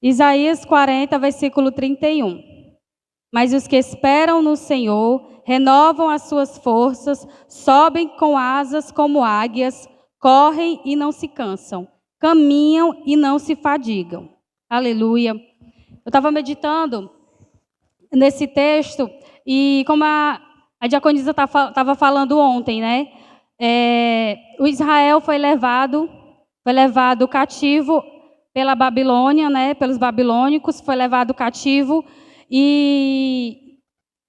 Isaías 40, versículo 31. Mas os que esperam no Senhor renovam as suas forças, sobem com asas como águias, correm e não se cansam, caminham e não se fadigam. Aleluia. Eu estava meditando nesse texto e como a diaconisa estava falando ontem, né? O Israel foi levado cativo pela Babilônia, né? Pelos babilônicos, foi levado cativo e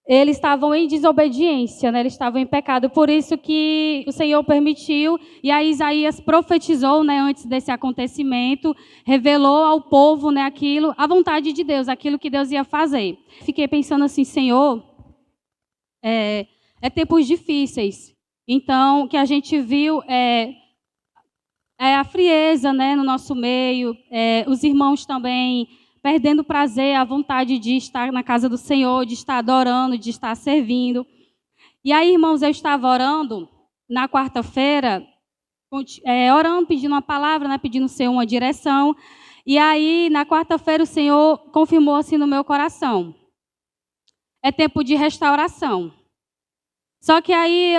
eles estavam em desobediência, né? Eles estavam em pecado. Por isso que o Senhor permitiu, e aí Isaías profetizou, né, antes desse acontecimento, revelou ao povo, né, aquilo, a vontade de Deus, aquilo que Deus ia fazer. Fiquei pensando assim, Senhor, é tempos difíceis. Então, o que a gente viu é a frieza, né, no nosso meio, os irmãos também perdendo o prazer, a vontade de estar na casa do Senhor, de estar adorando, de estar servindo. E aí, irmãos, eu estava orando na quarta-feira, orando, pedindo uma palavra, né, pedindo o Senhor uma direção. E aí, na quarta-feira, o Senhor confirmou assim no meu coração: é tempo de restauração. Só que aí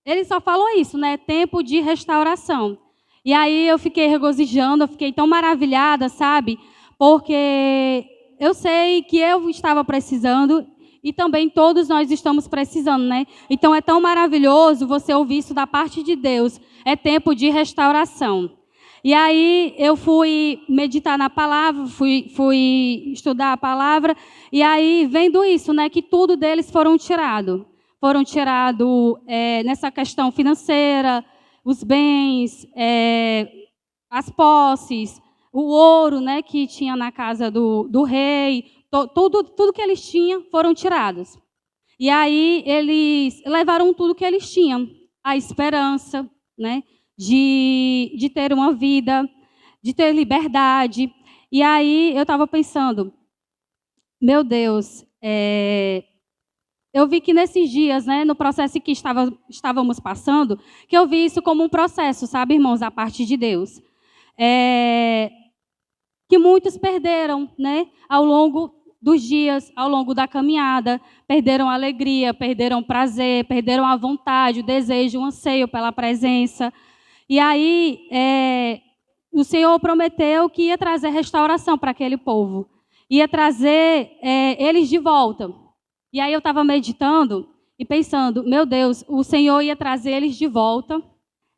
ele só falou isso, né? Tempo de restauração. E aí eu fiquei regozijando, eu fiquei tão maravilhada, sabe? Porque eu sei que eu estava precisando e também todos nós estamos precisando, né? Então é tão maravilhoso você ouvir isso da parte de Deus. É tempo de restauração. E aí eu fui meditar na palavra, fui estudar a palavra, e aí vendo isso, né? Que tudo deles foram tirados nessa questão financeira, os bens, as posses, o ouro, né, que tinha na casa do rei, tudo que eles tinham foram tirados. E aí eles levaram tudo que eles tinham, a esperança, né, de ter uma vida, de ter liberdade. E aí eu estava pensando, meu Deus, eu vi que nesses dias, né, no processo que estávamos passando, que eu vi isso como um processo, sabe, irmãos, da parte de Deus. Que muitos perderam, né, ao longo dos dias, ao longo da caminhada, perderam a alegria, perderam o prazer, perderam a vontade, o desejo, o anseio pela presença. E aí, o Senhor prometeu que ia trazer restauração para aquele povo, ia trazer eles de volta. E aí eu estava meditando e pensando, meu Deus, o Senhor ia trazer eles de volta,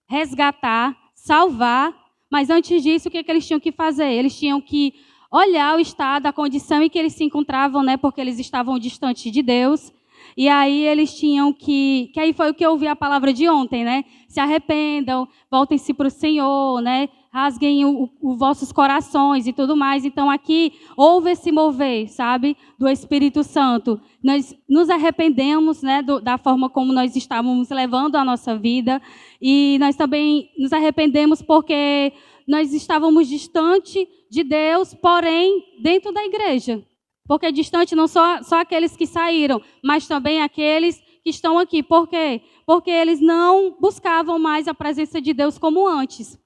resgatar, salvar, mas antes disso, o que eles tinham que fazer? Eles tinham que olhar o estado, a condição em que eles se encontravam, né, porque eles estavam distantes de Deus. E aí eles tinham que aí foi o que eu ouvi a palavra de ontem, né? Se arrependam, voltem-se para o Senhor, né? Rasguem os vossos corações e tudo mais. Então aqui houve esse mover, sabe, do Espírito Santo. Nós nos arrependemos, né, da forma como nós estávamos levando a nossa vida, e nós também nos arrependemos porque nós estávamos distante de Deus, porém dentro da igreja. Porque distante não só aqueles que saíram, mas também aqueles que estão aqui. Por quê? Porque eles não buscavam mais a presença de Deus como antes.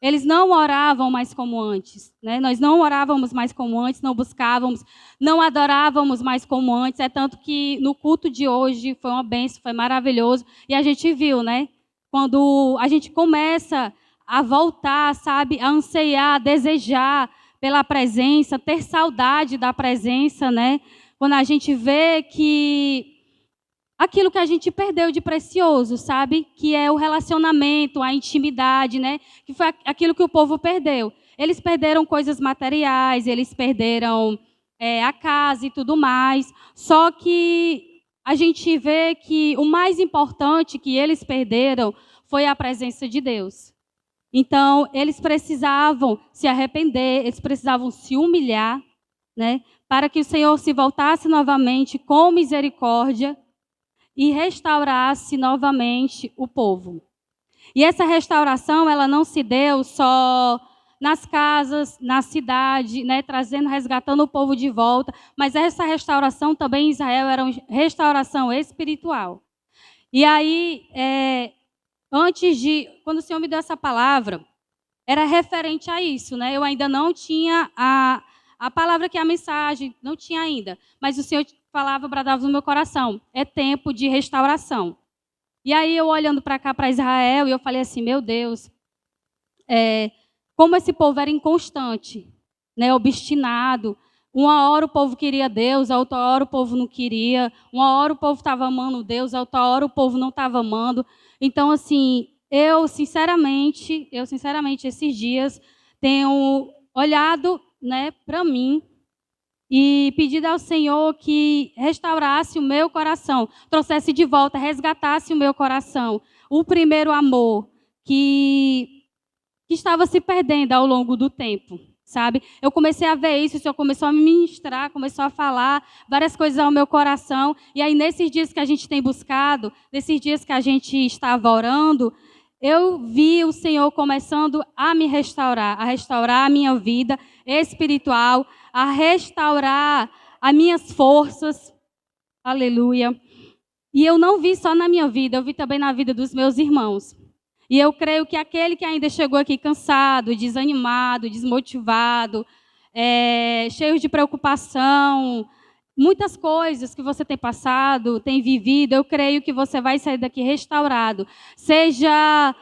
Eles não oravam mais como antes, né? Nós não orávamos mais como antes, não buscávamos, não adorávamos mais como antes. É tanto que no culto de hoje foi uma bênção, foi maravilhoso. E a gente viu, né? Quando a gente começa a voltar, sabe? A ansiar, a desejar pela presença, ter saudade da presença, né? Quando a gente vê que aquilo que a gente perdeu de precioso, sabe? Que é o relacionamento, a intimidade, né? Que foi aquilo que o povo perdeu. Eles perderam coisas materiais, eles perderam a casa e tudo mais. Só que a gente vê que o mais importante que eles perderam foi a presença de Deus. Então, eles precisavam se arrepender, eles precisavam se humilhar, né? Para que o Senhor se voltasse novamente com misericórdia e restaurasse novamente o povo. E essa restauração, ela não se deu só nas casas, na cidade, né, resgatando o povo de volta, mas essa restauração também em Israel era uma restauração espiritual. E aí, quando o Senhor me deu essa palavra, era referente a isso, né? Eu ainda não tinha a palavra que é a mensagem, não tinha ainda. Mas o Senhor falava, bradava no meu coração, é tempo de restauração. E aí eu olhando para cá, para Israel, e eu falei assim, meu Deus, como esse povo era inconstante, né, obstinado. Uma hora o povo queria Deus, a outra hora o povo não queria. Uma hora o povo estava amando Deus, a outra hora o povo não estava amando. Então, assim, eu sinceramente, esses dias tenho olhado, né, para mim e pedido ao Senhor que restaurasse o meu coração, trouxesse de volta, resgatasse o meu coração, o primeiro amor que estava se perdendo ao longo do tempo, sabe? Eu comecei a ver isso, o Senhor começou a me ministrar, começou a falar várias coisas ao meu coração. E aí, nesses dias que a gente tem buscado, nesses dias que a gente estava orando, eu vi o Senhor começando a me restaurar, a restaurar a minha vida espiritual, a restaurar as minhas forças. Aleluia. E eu não vi só na minha vida, eu vi também na vida dos meus irmãos. E eu creio que aquele que ainda chegou aqui cansado, desanimado, desmotivado, cheio de preocupação, muitas coisas que você tem passado, tem vivido, eu creio que você vai sair daqui restaurado. Seja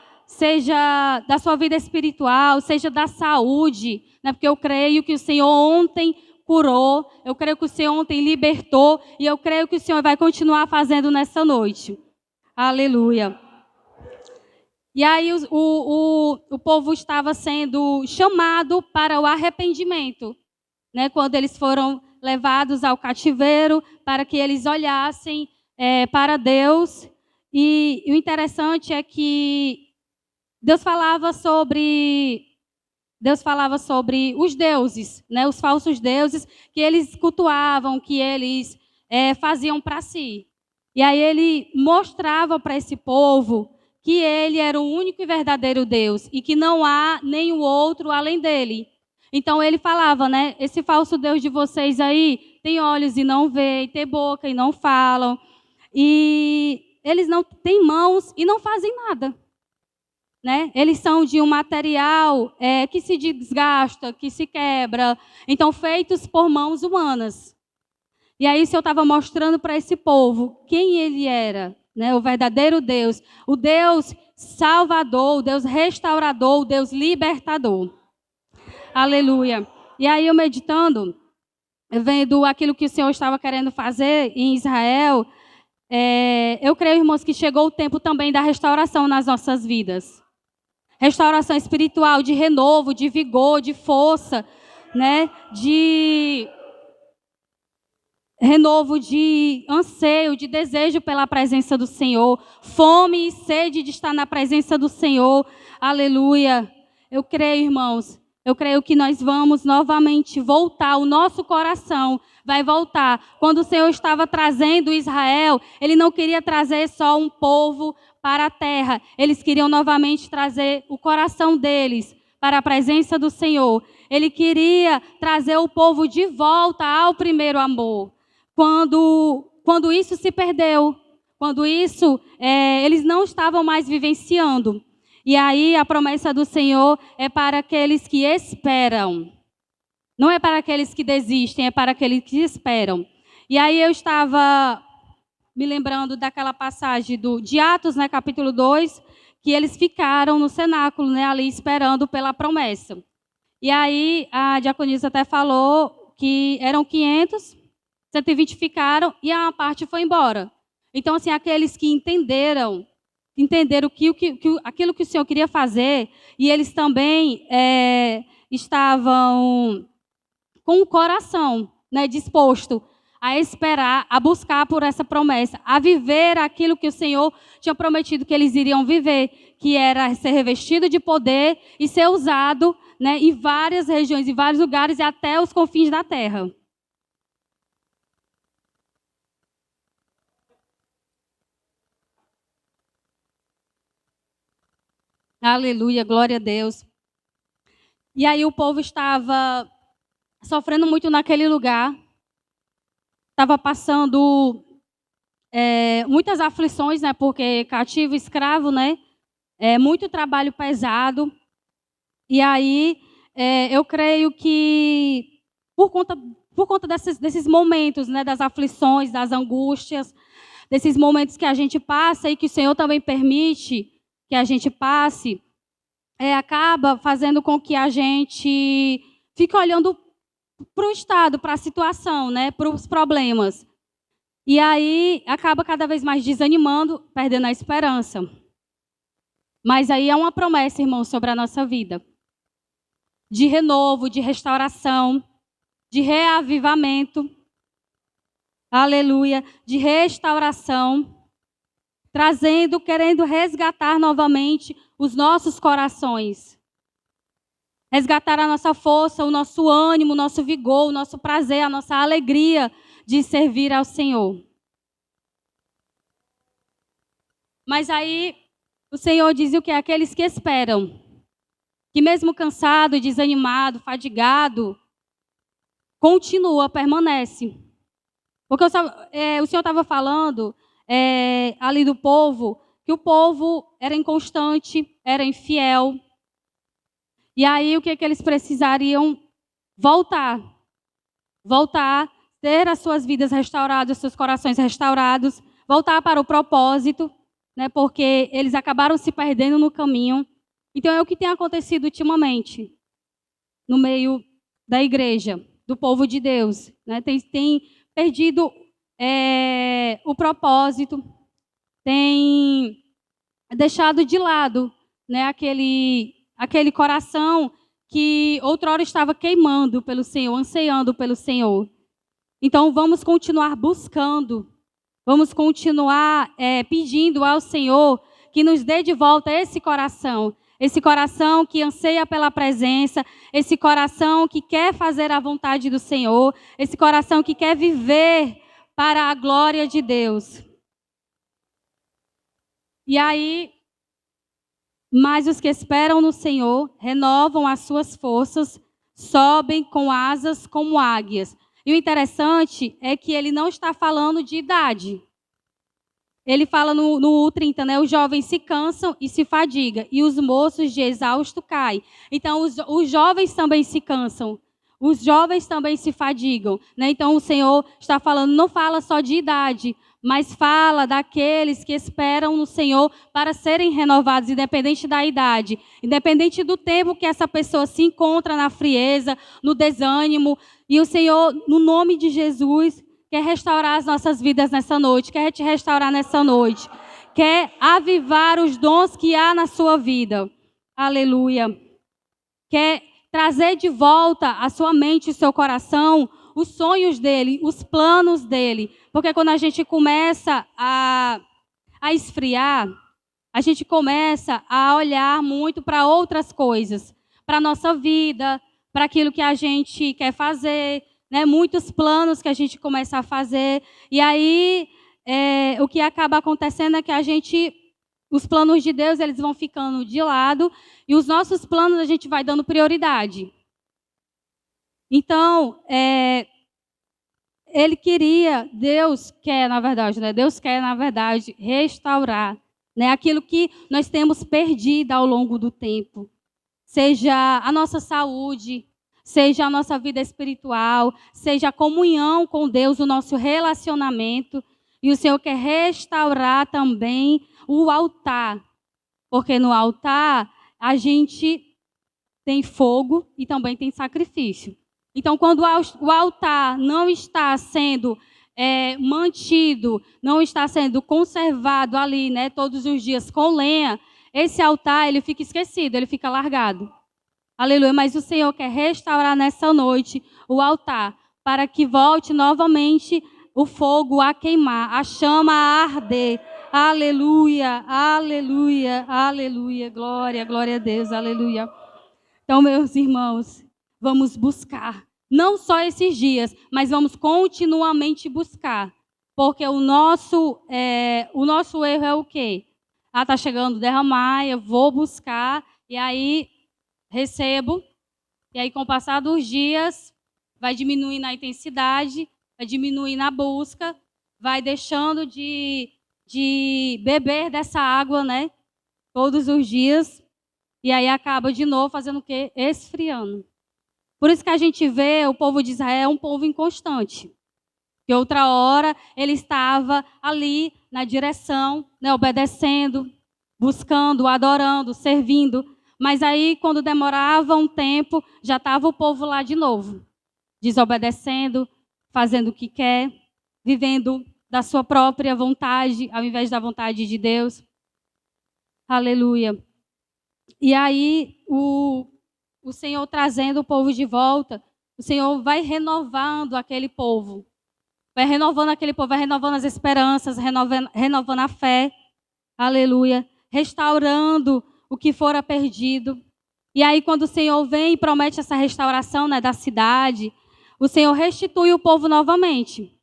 da sua vida espiritual, seja da saúde, né? Porque eu creio que o Senhor ontem curou, eu creio que o Senhor ontem libertou, e eu creio que o Senhor vai continuar fazendo nessa noite. Aleluia. E aí o povo estava sendo chamado para o arrependimento, né? Quando eles foram levados ao cativeiro, para que eles olhassem para Deus. E o interessante é que Deus falava sobre os deuses, né? Os falsos deuses que eles cultuavam, que eles faziam para si. E aí ele mostrava para esse povo que ele era o único e verdadeiro Deus e que não há nenhum outro além dele. Então ele falava, né? Esse falso Deus de vocês aí tem olhos e não vê, tem boca e não falam, e eles não têm mãos e não fazem nada, né? Eles são de um material que se desgasta, que se quebra, então feitos por mãos humanas. E aí o Senhor estava mostrando para esse povo quem ele era, né? O verdadeiro Deus, o Deus salvador, o Deus restaurador, o Deus libertador. Aleluia. E aí eu meditando, vendo aquilo que o Senhor estava querendo fazer em Israel, eu creio, irmãos, que chegou o tempo também da restauração nas nossas vidas. Restauração espiritual, de renovo, de vigor, de força, né? De renovo, de anseio, de desejo pela presença do Senhor, fome e sede de estar na presença do Senhor. Aleluia. Eu creio, irmãos, eu creio que nós vamos novamente voltar, o nosso coração vai voltar. Quando o Senhor estava trazendo Israel, Ele não queria trazer só um povo para a terra, eles queriam novamente trazer o coração deles para a presença do Senhor. Ele queria trazer o povo de volta ao primeiro amor. Quando isso se perdeu, quando isso eles não estavam mais vivenciando. E aí a promessa do Senhor é para aqueles que esperam. Não é para aqueles que desistem, é para aqueles que esperam. E aí eu estava me lembrando daquela passagem de Atos, né, capítulo 2, que eles ficaram no cenáculo, né, ali esperando pela promessa. E aí a diaconisa até falou que eram 500, 120 ficaram e a parte foi embora. Então, assim, aqueles que entenderam aquilo que o Senhor queria fazer, e eles também estavam com o coração, né, disposto a esperar, a buscar por essa promessa, a viver aquilo que o Senhor tinha prometido que eles iriam viver, que era ser revestido de poder e ser usado, né, em várias regiões, em vários lugares e até os confins da terra. Aleluia, glória a Deus. E aí o povo estava sofrendo muito naquele lugar, estava passando muitas aflições, né? Porque cativo, escravo, né? Muito trabalho pesado. E aí, eu creio que por conta desses momentos, né, das aflições, das angústias, desses momentos que a gente passa e que o Senhor também permite que a gente passe, acaba fazendo com que a gente fique olhando para o estado, para a situação, né, para os problemas. E aí acaba cada vez mais desanimando, perdendo a esperança. Mas aí é uma promessa, irmão, sobre a nossa vida. De renovo, de restauração, de reavivamento. Aleluia. De restauração. Querendo resgatar novamente os nossos corações. Resgatar a nossa força, o nosso ânimo, o nosso vigor, o nosso prazer, a nossa alegria de servir ao Senhor. Mas aí o Senhor diz o que? Aqueles que esperam, que mesmo cansado, desanimado, fadigado, continua, permanece. Porque o Senhor estava falando ali do povo, que o povo era inconstante, era infiel. E aí o que eles precisariam? Voltar, ter as suas vidas restauradas, seus corações restaurados, voltar para o propósito, né? Porque eles acabaram se perdendo no caminho. Então é o que tem acontecido ultimamente no meio da igreja, do povo de Deus, né? Tem perdido o propósito, tem deixado de lado, né, aquele coração que outrora estava queimando pelo Senhor, ansiando pelo Senhor. Então vamos continuar buscando, vamos continuar pedindo ao Senhor que nos dê de volta esse coração que anseia pela presença, esse coração que quer fazer a vontade do Senhor, esse coração que quer viver para a glória de Deus. E aí, mas os que esperam no Senhor renovam as suas forças, sobem com asas como águias. E o interessante é que ele não está falando de idade. Ele fala no 30, né? Os jovens se cansam e se fadigam, e os moços de exausto caem. Então, os jovens também se cansam, os jovens também se fadigam, né? Então, o Senhor está falando, não fala só de idade, mas fala daqueles que esperam no Senhor para serem renovados, independente da idade, independente do tempo que essa pessoa se encontra na frieza, no desânimo. E o Senhor, no nome de Jesus, quer restaurar as nossas vidas nessa noite, quer te restaurar nessa noite, quer avivar os dons que há na sua vida. Aleluia. Quer trazer de volta a sua mente e o seu coração os sonhos dele, os planos dele. Porque quando a gente começa a esfriar, a gente começa a olhar muito para outras coisas, para a nossa vida, para aquilo que a gente quer fazer, né? Muitos planos que a gente começa a fazer. E aí, o que acaba acontecendo é que os planos de Deus, eles vão ficando de lado, e os nossos planos a gente vai dando prioridade. Então, Deus quer, na verdade, restaurar, né, aquilo que nós temos perdido ao longo do tempo. Seja a nossa saúde, seja a nossa vida espiritual, seja a comunhão com Deus, o nosso relacionamento. E o Senhor quer restaurar também o altar, porque no altar a gente tem fogo e também tem sacrifício. Então, quando o altar não está sendo mantido, não está sendo conservado ali, né, todos os dias com lenha, esse altar ele fica esquecido, ele fica largado. Aleluia. Mas o Senhor quer restaurar nessa noite o altar, para que volte novamente o fogo a queimar, a chama a arder. Aleluia, aleluia, aleluia. Glória, glória a Deus, aleluia. Então, meus irmãos, vamos buscar, não só esses dias, mas vamos continuamente buscar. Porque o nosso erro é o quê? Está chegando derramar, eu vou buscar, e aí recebo, e aí com o passar dos dias, vai diminuindo a intensidade, vai diminuindo a busca, vai deixando de beber dessa água, né? Todos os dias. E aí acaba de novo fazendo o quê? Esfriando. Por isso que a gente vê o povo de Israel um povo inconstante. Que outra hora ele estava ali na direção, né, obedecendo, buscando, adorando, servindo. Mas aí, quando demorava um tempo, já estava o povo lá de novo, desobedecendo, fazendo o que quer, vivendo da sua própria vontade, ao invés da vontade de Deus. Aleluia. E aí, o Senhor trazendo o povo de volta, o Senhor vai renovando aquele povo. Vai renovando aquele povo, vai renovando as esperanças, renovando a fé. Aleluia. Restaurando o que fora perdido. E aí, quando o Senhor vem e promete essa restauração, né, da cidade, o Senhor restitui o povo novamente.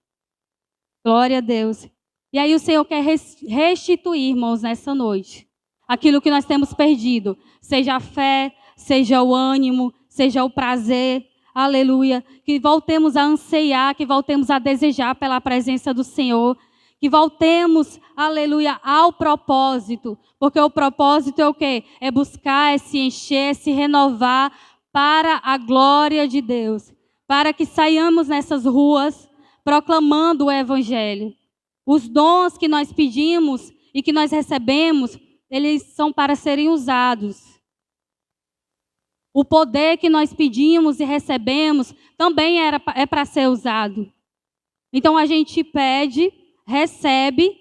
Glória a Deus. E aí o Senhor quer restituir, irmãos, nessa noite, aquilo que nós temos perdido. Seja a fé, seja o ânimo, seja o prazer. Aleluia. Que voltemos a anseiar, que voltemos a desejar pela presença do Senhor. Que voltemos, aleluia, ao propósito. Porque o propósito é o quê? É buscar, é se encher, é se renovar para a glória de Deus. Para que saiamos nessas ruas proclamando o Evangelho. Os dons que nós pedimos e que nós recebemos, eles são para serem usados. O poder que nós pedimos e recebemos também é para ser usado. Então a gente pede, recebe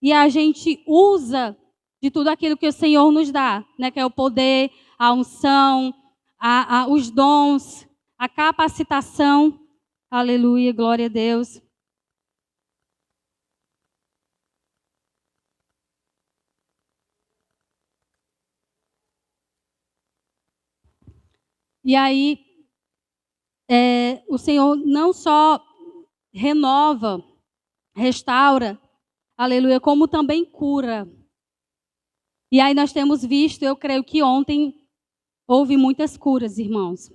e a gente usa de tudo aquilo que o Senhor nos dá, né? Que é o poder, a unção, os dons, a capacitação. Aleluia, glória a Deus. E aí, o Senhor não só renova, restaura, aleluia, como também cura. E aí nós temos visto, eu creio que ontem houve muitas curas, irmãos.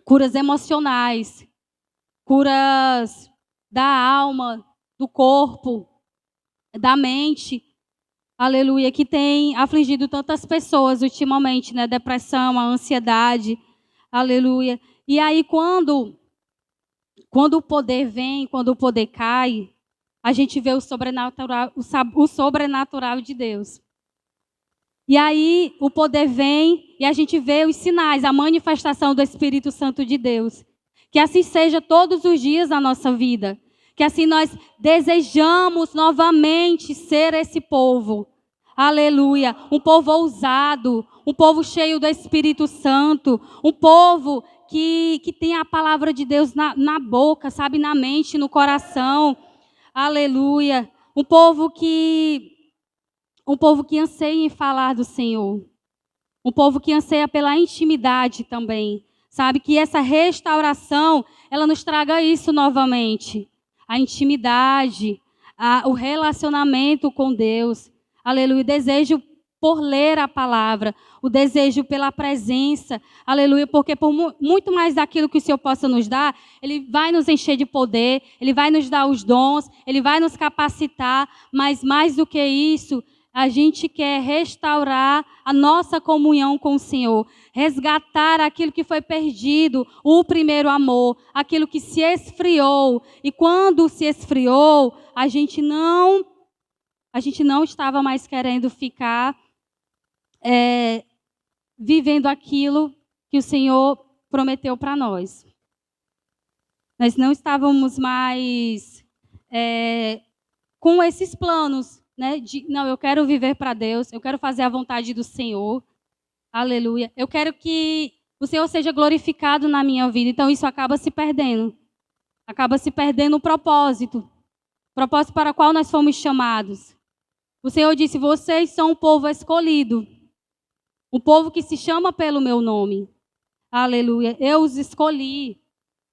Curas emocionais, curas da alma, do corpo, da mente. Aleluia, que tem afligido tantas pessoas ultimamente, né? Depressão, a ansiedade. Aleluia. E aí, quando o poder vem, quando o poder cai, a gente vê o sobrenatural de Deus. E aí, o poder vem e a gente vê os sinais, a manifestação do Espírito Santo de Deus. Que assim seja todos os dias da nossa vida. Que assim nós desejamos novamente ser esse povo. Aleluia. Um povo ousado, um povo cheio do Espírito Santo, um povo que tem a palavra de Deus na boca, sabe, na mente, no coração. Aleluia. Um povo que anseia em falar do Senhor. Um povo que anseia pela intimidade também. Sabe, que essa restauração, ela nos traga isso novamente. A intimidade, o relacionamento com Deus. Aleluia. O desejo por ler a palavra, o desejo pela presença. Aleluia. Porque por muito mais daquilo que o Senhor possa nos dar, Ele vai nos encher de poder, Ele vai nos dar os dons, Ele vai nos capacitar. Mas mais do que isso, a gente quer restaurar a nossa comunhão com o Senhor. Resgatar aquilo que foi perdido, o primeiro amor, aquilo que se esfriou. E quando se esfriou, a gente não estava mais querendo ficar vivendo aquilo que o Senhor prometeu para nós. Nós não estávamos mais com esses planos, né? Não, eu quero viver para Deus, eu quero fazer a vontade do Senhor. Aleluia. Eu quero que o Senhor seja glorificado na minha vida. Então isso acaba se perdendo. Acaba se perdendo o propósito. Propósito para o qual nós fomos chamados. O Senhor disse: vocês são um povo escolhido. Um povo que se chama pelo meu nome. Aleluia. Eu os escolhi.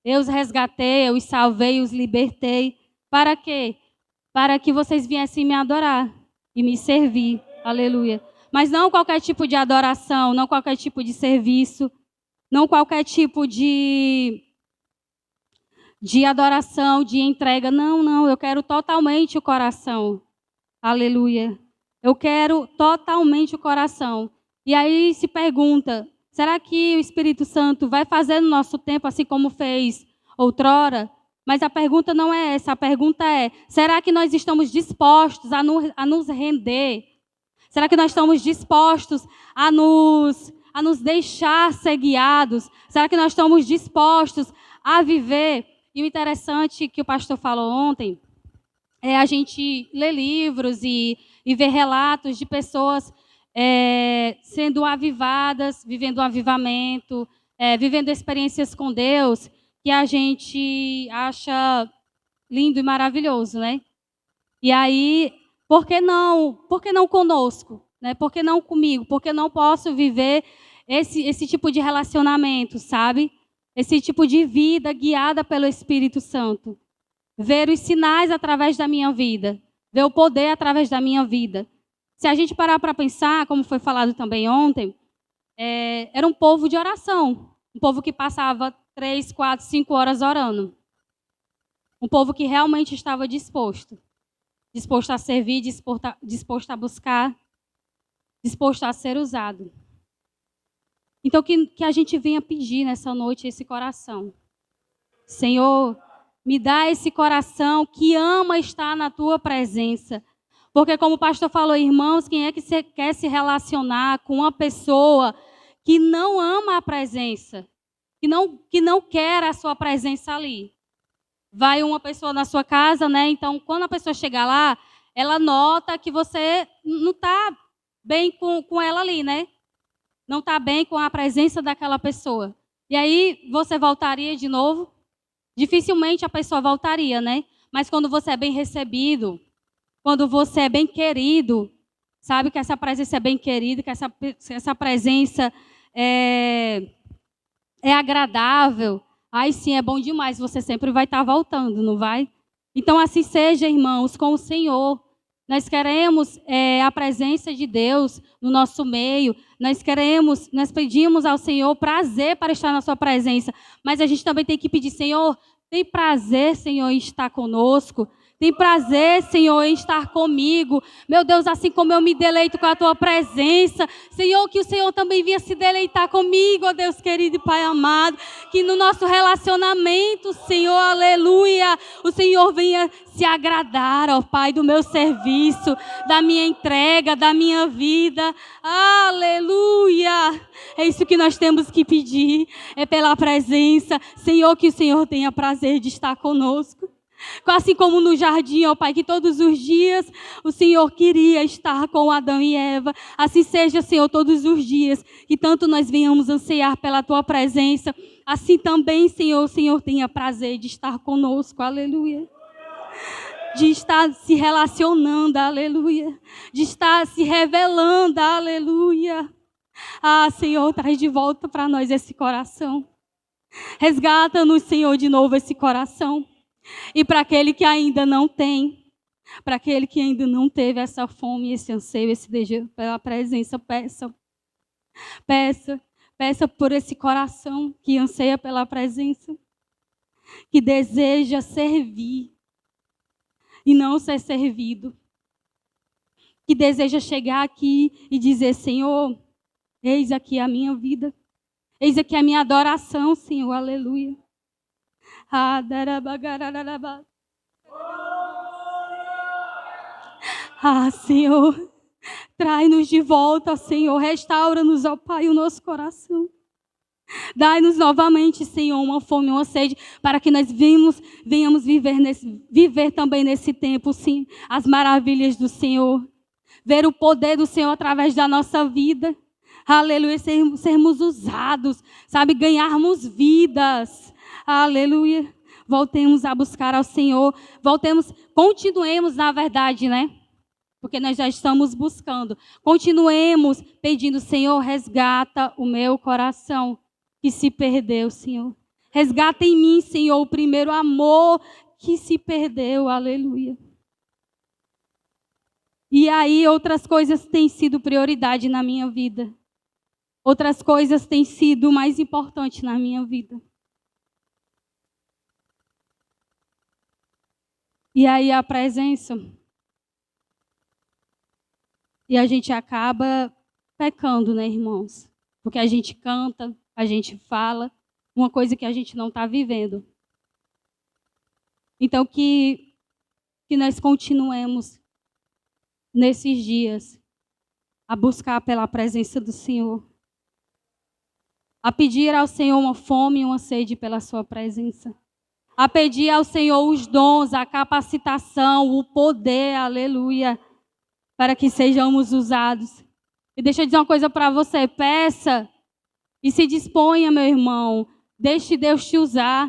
Eu os resgatei, eu os salvei, eu os libertei. Para quê? Para que vocês viessem me adorar e me servir. Aleluia. Mas não qualquer tipo de adoração, não qualquer tipo de serviço, não qualquer tipo de adoração, de entrega. Não, eu quero totalmente o coração. Aleluia. Eu quero totalmente o coração. E aí se pergunta, será que o Espírito Santo vai fazer no nosso tempo assim como fez outrora? Mas a pergunta não é essa, a pergunta é, será que nós estamos dispostos a nos render? Será que nós estamos dispostos a nos deixar ser guiados? Será que nós estamos dispostos a viver? E o interessante que o pastor falou ontem é a gente ler livros e ver relatos de pessoas sendo avivadas, vivendo um avivamento, vivendo experiências com Deus, que a gente acha lindo e maravilhoso, né? E aí, por que não? Por que não conosco? Né? Por que não comigo? Por que não posso viver esse tipo de relacionamento, sabe? Esse tipo de vida guiada pelo Espírito Santo. Ver os sinais através da minha vida. Ver o poder através da minha vida. Se a gente parar para pensar, como foi falado também ontem, era um povo de oração. Um povo que passava 3, 4, 5 horas orando. Um povo que realmente estava disposto. Disposto a servir, disposto a buscar, disposto a ser usado. Então, que a gente venha pedir nessa noite esse coração. Senhor, me dá esse coração que ama estar na tua presença. Porque, como o pastor falou, irmãos, quem é que quer se relacionar com uma pessoa que não ama a presença, que não quer a sua presença ali? Vai uma pessoa na sua casa, né? Então, quando a pessoa chegar lá, ela nota que você não está bem com ela ali, né? Não está bem com a presença daquela pessoa. E aí, você voltaria de novo? Dificilmente a pessoa voltaria, né? Mas quando você é bem recebido, quando você é bem querido, sabe que essa presença é bem querida, que essa presença é agradável, aí sim é bom demais, você sempre vai estar voltando, não vai? Então assim seja, irmãos, com o Senhor. Nós queremos a presença de Deus no nosso meio, nós pedimos ao Senhor prazer para estar na sua presença, mas a gente também tem que pedir, Senhor, tem prazer, Senhor, em estar conosco. Tem prazer, Senhor, em estar comigo. Meu Deus, assim como eu me deleito com a tua presença, Senhor, que o Senhor também venha se deleitar comigo, ó Deus querido e Pai amado. Que no nosso relacionamento, Senhor, aleluia, o Senhor venha se agradar, ó Pai, do meu serviço, da minha entrega, da minha vida. Aleluia! É isso que nós temos que pedir, é pela presença. Senhor, que o Senhor tenha prazer de estar conosco. Assim como no jardim, ó Pai, que todos os dias o Senhor queria estar com Adão e Eva. Assim seja, Senhor, todos os dias, que tanto nós venhamos ansiar pela Tua presença. Assim também, Senhor, o Senhor tenha prazer de estar conosco, aleluia. De estar se relacionando, aleluia. De estar se revelando, aleluia. Ah, Senhor, traz de volta para nós esse coração. Resgata-nos, Senhor, de novo esse coração. E para aquele que ainda não tem, para aquele que ainda não teve essa fome, esse anseio, esse desejo pela presença, peça por esse coração que anseia pela presença, que deseja servir e não ser servido, que deseja chegar aqui e dizer, Senhor, eis aqui a minha vida, eis aqui a minha adoração, Senhor, aleluia. Ah, Senhor, traz-nos de volta, Senhor, restaura-nos, ó Pai, o nosso coração. Dai-nos novamente, Senhor, uma fome, uma sede, para que nós venhamos viver também nesse tempo, sim, as maravilhas do Senhor. Ver o poder do Senhor através da nossa vida. Aleluia, sermos usados, sabe, ganharmos vidas. Aleluia. Voltemos a buscar ao Senhor. Continuemos, na verdade, né? Porque nós já estamos buscando. Continuemos pedindo, Senhor, resgata o meu coração que se perdeu, Senhor. Resgata em mim, Senhor, o primeiro amor que se perdeu. Aleluia. E aí outras coisas têm sido prioridade na minha vida. Outras coisas têm sido mais importantes na minha vida. E aí a presença. E a gente acaba pecando, né, irmãos? Porque a gente canta, a gente fala, uma coisa que a gente não está vivendo. Então, que nós continuemos nesses dias a buscar pela presença do Senhor, a pedir ao Senhor uma fome e uma sede pela sua presença, a pedir ao Senhor os dons, a capacitação, o poder, aleluia, para que sejamos usados. E deixa eu dizer uma coisa para você, peça e se disponha, meu irmão, deixe Deus te usar,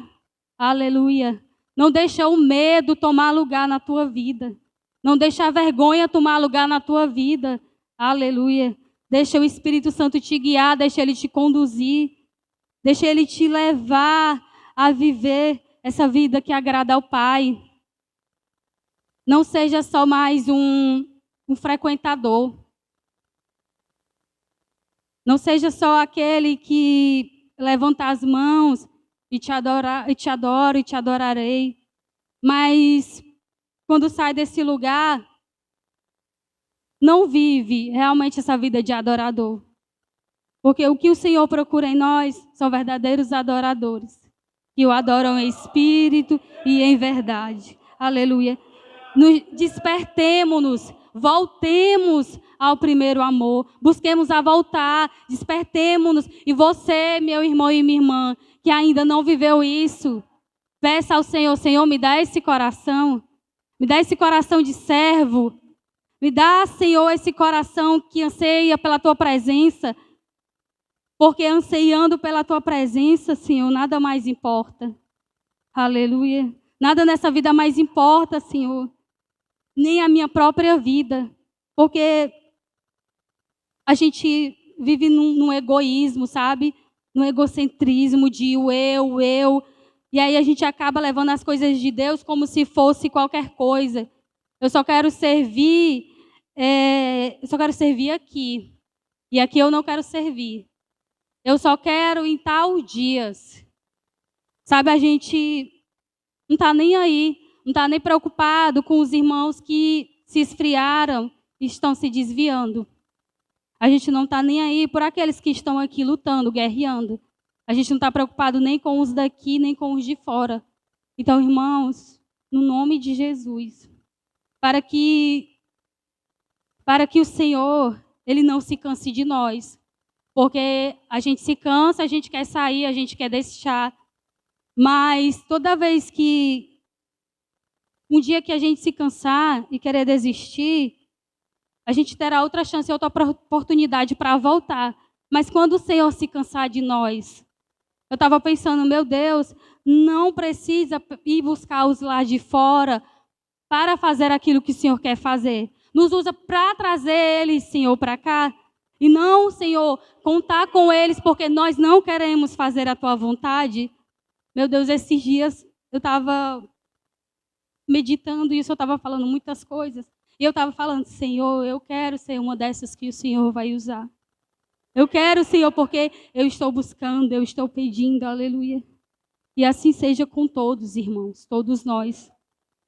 aleluia. Não deixa o medo tomar lugar na tua vida, não deixa a vergonha tomar lugar na tua vida, aleluia. Deixa o Espírito Santo te guiar, deixa Ele te conduzir, deixa Ele te levar a viver essa vida que agrada ao Pai. Não seja só mais um frequentador. Não seja só aquele que levanta as mãos e te adoro e te adorarei. Mas quando sai desse lugar, não vive realmente essa vida de adorador. Porque o que o Senhor procura em nós são verdadeiros adoradores, que o adoram em espírito e em verdade. Aleluia. Despertemo-nos, voltemos ao primeiro amor, busquemos a voltar, despertemo-nos. E você, meu irmão e minha irmã, que ainda não viveu isso, peça ao Senhor, Senhor, me dá esse coração de servo, me dá, Senhor, esse coração que anseia pela tua presença, porque anseiando pela tua presença, Senhor, nada mais importa. Aleluia. Nada nessa vida mais importa, Senhor, nem a minha própria vida, porque a gente vive num egoísmo, sabe? Num egocentrismo de o eu. E aí a gente acaba levando as coisas de Deus como se fosse qualquer coisa. Eu só quero servir aqui. E aqui eu não quero servir. Eu só quero em tal dias. Sabe, a gente não está nem aí, não está nem preocupado com os irmãos que se esfriaram e estão se desviando. A gente não está nem aí por aqueles que estão aqui lutando, guerreando. A gente não está preocupado nem com os daqui, nem com os de fora. Então, irmãos, no nome de Jesus, para que o Senhor, Ele não se canse de nós. Porque a gente se cansa, a gente quer sair, a gente quer deixar. Mas toda vez que um dia que a gente se cansar e querer desistir, a gente terá outra chance, outra oportunidade para voltar. Mas quando o Senhor se cansar de nós, eu estava pensando, meu Deus, não precisa ir buscar os lá de fora para fazer aquilo que o Senhor quer fazer. Nos usa para trazer eles, Senhor, para cá. E não, Senhor, contar com eles porque nós não queremos fazer a tua vontade. Meu Deus, esses dias eu estava meditando isso, eu estava falando muitas coisas. E eu estava falando, Senhor, eu quero ser uma dessas que o Senhor vai usar. Eu quero, Senhor, porque eu estou buscando, eu estou pedindo, aleluia. E assim seja com todos, irmãos, todos nós.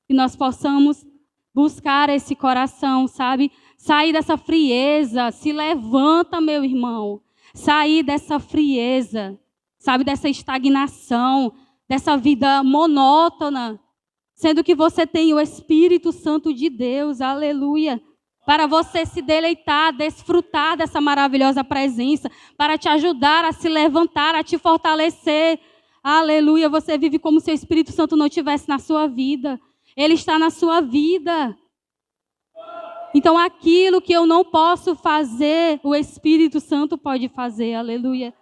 Que nós possamos buscar esse coração, sabe? Sair dessa frieza, se levanta, meu irmão. Sair dessa frieza, sabe? Dessa estagnação, dessa vida monótona. Sendo que você tem o Espírito Santo de Deus, aleluia. Para você se deleitar, desfrutar dessa maravilhosa presença, para te ajudar a se levantar, a te fortalecer. Aleluia, você vive como se o Espírito Santo não estivesse na sua vida. Ele está na sua vida. Então, aquilo que eu não posso fazer, o Espírito Santo pode fazer, aleluia.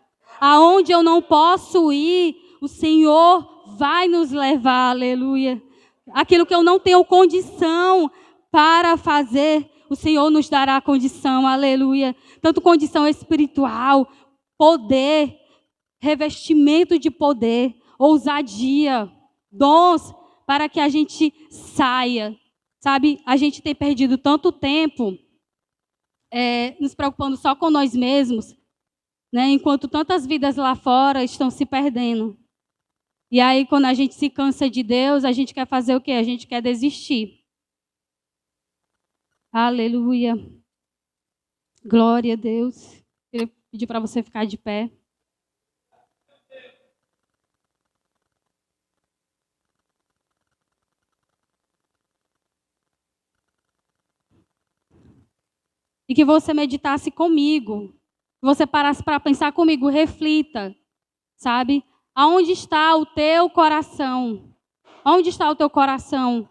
Aonde eu não posso ir, o Senhor vai nos levar, aleluia. Aquilo que eu não tenho condição para fazer, o Senhor nos dará condição, aleluia. Tanto condição espiritual, poder, revestimento de poder, ousadia, dons, para que a gente saia. Sabe, a gente tem perdido tanto tempo nos preocupando só com nós mesmos, né? Enquanto tantas vidas lá fora estão se perdendo. E aí, quando a gente se cansa de Deus, a gente quer fazer o quê? A gente quer desistir. Aleluia. Glória a Deus. Queria pedir para você ficar de pé. E que você meditasse comigo. Que você parasse para pensar comigo, reflita, sabe? Aonde está o teu coração? Onde está o teu coração?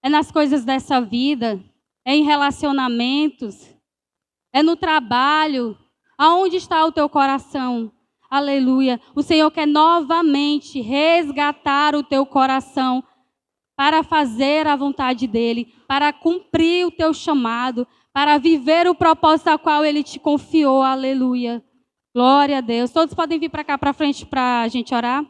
É nas coisas dessa vida? É em relacionamentos? É no trabalho? Aonde está o teu coração? Aleluia. O Senhor quer novamente resgatar o teu coração para fazer a vontade dEle, para cumprir o teu chamado, para viver o propósito ao qual Ele te confiou. Aleluia. Glória a Deus. Todos podem vir para cá, para frente, para a gente orar?